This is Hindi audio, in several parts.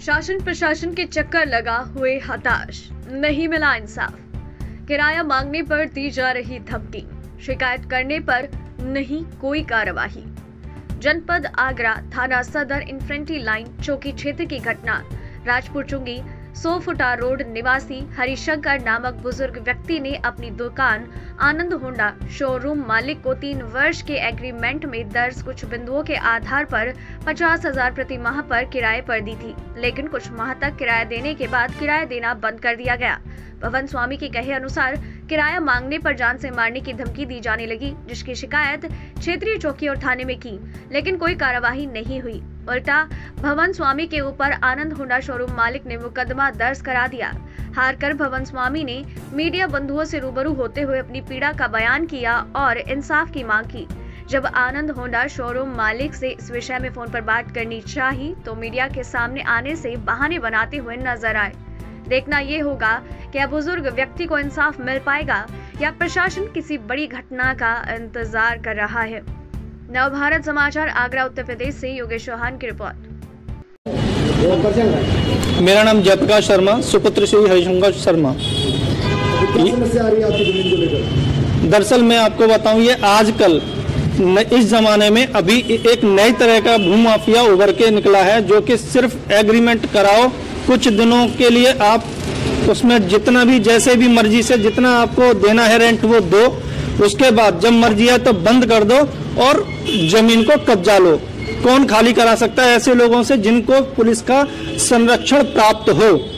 शासन प्रशासन के चक्कर लगा हुए हताश, नहीं मिला इंसाफ। किराया मांगने पर दी जा रही धमकी, शिकायत करने पर नहीं कोई कार्यवाही। जनपद आगरा थाना सदर इन्फेंट्री लाइन चौकी क्षेत्र की घटना। राजपुर चुंगी 100 फुटा रोड निवासी हरिशंकर नामक बुजुर्ग व्यक्ति ने अपनी दुकान आनंद होंडा शोरूम मालिक को 3 वर्ष के एग्रीमेंट में दर्ज कुछ बिंदुओं के आधार पर 50,000 प्रति माह पर किराए पर दी थी, लेकिन कुछ माह तक किराया देने के बाद किराया देना बंद कर दिया गया। भवन स्वामी के कहे अनुसार किराया मांगने पर जान से मारने की धमकी दी जाने लगी, जिसकी शिकायत क्षेत्रीय चौकी और थाने में की, लेकिन कोई कार्यवाही नहीं हुई। उल्टा भवन स्वामी के ऊपर आनंद होंडा शोरूम मालिक ने मुकदमा दर्ज करा दिया। हार कर भवन स्वामी ने मीडिया बंधुओं से रूबरू होते हुए अपनी पीड़ा का बयान किया और इंसाफ की मांग की। जब आनंद होंडा शोरूम मालिक से इस विषय में फोन पर बात करनी चाहिए तो मीडिया के सामने आने से बहाने बनाते हुए नजर आए। देखना ये होगा क्या बुजुर्ग व्यक्ति को इंसाफ मिल पाएगा या प्रशासन किसी बड़ी घटना का इंतजार कर रहा है। नवभारत समाचार आगरा उत्तर प्रदेश से योगेश चौहान की रिपोर्ट। मेरा नाम जयप्रकाश शर्मा, सुपुत्र श्री हरिशंकर शर्मा। दरअसल मैं आपको बताऊं, ये आजकल इस जमाने में अभी एक नई तरह का भूमाफिया उभर के निकला है, जो कि सिर्फ एग्रीमेंट कराओ, कुछ दिनों के लिए आप उसमें जितना भी जैसे भी मर्जी से जितना आपको देना है रेंट वो दो, उसके बाद जब मर्जी है तो बंद कर दो और जमीन को कब्जा लो। कौन खाली करा सकता है ऐसे लोगों से जिनको पुलिस का संरक्षण प्राप्त हो।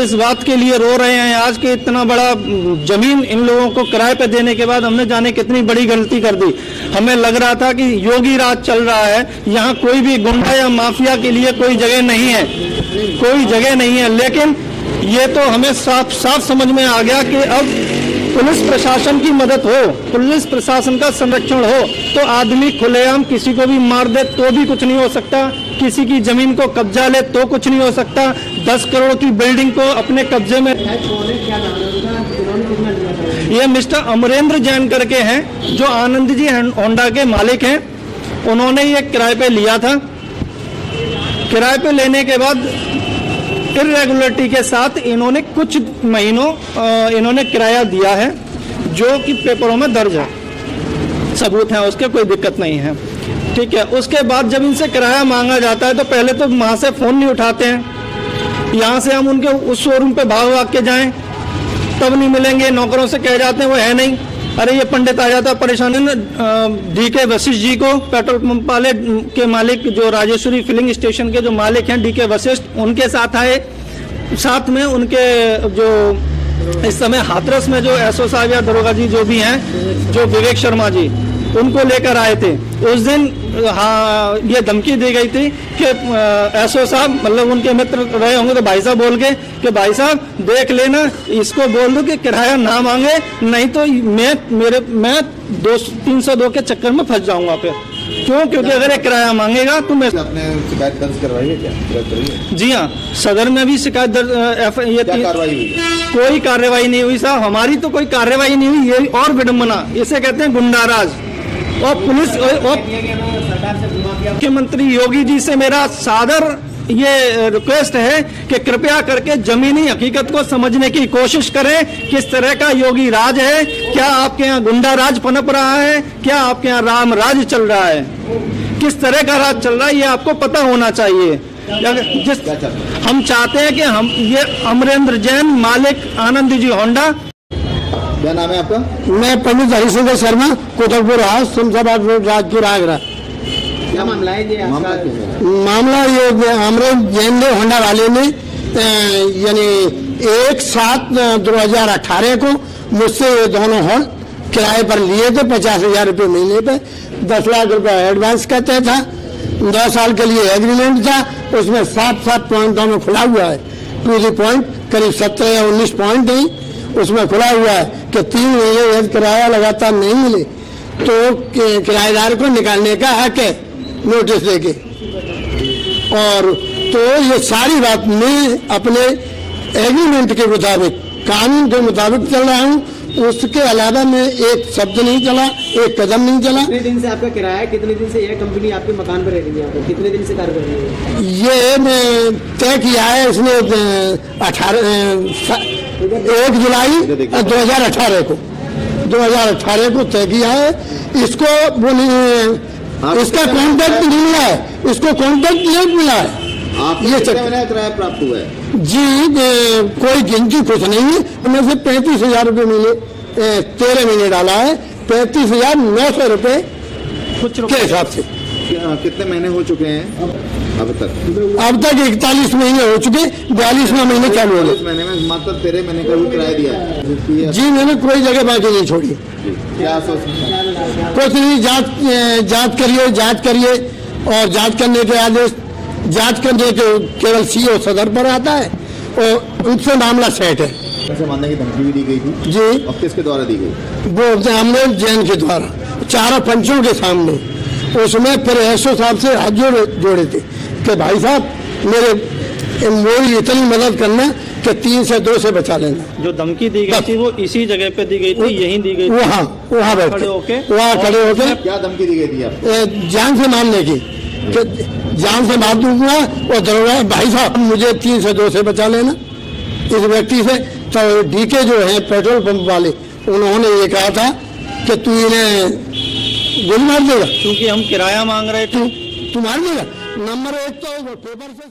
इस बात के लिए रो रहे हैं आज के इतना बड़ा जमीन इन लोगों को किराए पे देने के बाद हमने जाने कितनी बड़ी गलती कर दी। हमें लग रहा था कि योगी राज चल रहा है, यहाँ कोई भी गुंडा या माफिया के लिए कोई जगह नहीं है, कोई जगह नहीं है। लेकिन ये तो हमें साफ साफ समझ में आ गया कि अब पुलिस प्रशासन की मदद हो, पुलिस प्रशासन का संरक्षण हो तो आदमी खुलेआम किसी को भी मार दे तो भी कुछ नहीं हो सकता, किसी की जमीन को कब्जा ले तो कुछ नहीं हो सकता, 10 करोड़ की बिल्डिंग को अपने कब्जे में। ये मिस्टर अमरेंद्र जैन करके हैं जो आनंद जी होंडा के मालिक हैं। उन्होंने ये किराए पे लिया था। किराए पे लेने के बाद इरेगुलरिटी के साथ इन्होंने कुछ महीनों इन्होंने किराया दिया है, जो कि पेपरों में दर्ज है, सबूत है उसके, कोई दिक्कत नहीं है, ठीक है। उसके बाद जब इनसे किराया मांगा जाता है तो पहले तो वहाँ से फ़ोन नहीं उठाते हैं, यहाँ से हम उनके उस शोरूम पे भाग के जाएं तब नहीं मिलेंगे, नौकरों से कह जाते हैं वो है नहीं। अरे ये पंडित आ जाता है परेशानी में। डीके वशिष्ठ जी को, पेट्रोल पंप वाले के मालिक जो राजेश्वरी फिलिंग स्टेशन के जो मालिक हैं डीके वशिष्ठ, उनके साथ आए, साथ में उनके जो इस समय हाथरस में जो एसओ साहब या दरोगा जी जो भी हैं, जो विवेक शर्मा जी, उनको लेकर आए थे। उस दिन हाँ ये धमकी दी गई थी कि एसओ साहब, मतलब उनके मित्र रहे होंगे तो भाई साहब बोल के कि भाई साहब देख लेना, इसको बोल दो कि किराया ना मांगे, नहीं तो मैं 302 के चक्कर में फंस जाऊंगा फिर। क्यों? क्योंकि अगर एक किराया मांगेगा तो मैं। आपने शिकायत दर्ज करवाई है क्या? जी हाँ, सदर में भी शिकायत कोई कार्रवाई नहीं हुई साहब, हमारी तो कोई कार्रवाई नहीं हुई। ये और विडम्बना, इसे कहते हैं गुंडाराज। और पुलिस और मुख्यमंत्री योगी जी से मेरा सादर ये रिक्वेस्ट है कि कृपया करके जमीनी हकीकत को समझने की कोशिश करें। किस तरह का योगी राज है? क्या आपके यहाँ गुंडा राज पनप रहा है? क्या आपके यहाँ राम राज चल रहा है? किस तरह का राज चल रहा है ये आपको पता होना चाहिए। जिस हम चाहते हैं कि हम ये अमरेंद्र जैन मालिक आनंद जी होंडा। क्या नाम है आपका? मैं पंडित हरिशंकर शर्मा, कोतलपुर हाउस, शमशाबाद रोड, राजपुर, आगरा। क्या मामला है ये? मामला ये अमरेंद्र जैन ने होंडा वाले ने यानी 1/7/2018 को मुझसे ये दोनों हॉल किराए पर लिए थे 50,000 रुपये महीने पे, 10 लाख रुपए एडवांस कहते था, 2 साल के लिए एग्रीमेंट था, उसमें 7 पॉइंटों में खुला हुआ है। टू द पॉइंट करीब 17 या 19 पॉइंट ही उसमें खुला हुआ है कि 3 महीने यदि किराया लगातार नहीं मिले तो किराएदार को निकालने का हक है, नोटिस देके। और तो ये सारी बात मैं अपने एग्रीमेंट के मुताबिक, कानून के मुताबिक चल रहा हूँ। उसके अलावा में एक शब्द नहीं चला, एक कदम नहीं चला। कितने दिन से आपका किराया है? कितने दिन से यह कंपनी आपके मकान पर रह रही है? यहाँ पर कितने दिन से कार्य कर रही है? ये तय किया है इसने 1 जुलाई 2018 को तय किया है। इसको वो नहीं, इसका कॉन्ट्रैक्ट नहीं मिला है, इसको कॉन्ट्रैक्ट नहीं मिला है। आप ये कितने महीने का किराया प्राप्त हुआ है? जी कोई गिनती कुछ नहीं है। हमें से 35,000 रुपये महीने 13 महीने डाला है, 35,900 रुपये के हिसाब से। कितने महीने हो चुके हैं अब तक? 41 महीने हो चुके, 42वां महीने चालू हो गए। इस महीने में मात्र 13 महीने का भी किराया दिया है? जी मैंने कोई जगह बाकी नहीं छोड़ी। क्या सोच? कुछ नहीं, जांच करिए और जांच करने के आदेश, जांच करने के केवल सीओ सदर पर आता है और उनसे मामला सेट है। ऐसे मानने की धमकी भी दी गई थी जी। और किसके द्वारा दी गई? वो हमने जैन के द्वारा, चारों पंचों के सामने। उसमें फिर एसओ साहब से हाथ जोड़े थे कि भाई साहब मेरी इतनी मदद करना कि 3 से 2 से बचा लेना। जो धमकी दी गई थी वो इसी जगह पे दी गई थी, यहीं दी गई थी। वहाँ बैठ खड़े होके क्या धमकी दी गई थी आप? जान से मारने की, जान से मार दूंगा और दरोगा भाई साहब मुझे 3 से 2 से बचा लेना इस व्यक्ति से। तो डीके जो है पेट्रोल पंप वाले, उन्होंने ये कहा था कि तू इन्हें गोली मार देगा क्योंकि हम किराया मांग रहे थे। तू मार देगा। नंबर 1 तो पेपर से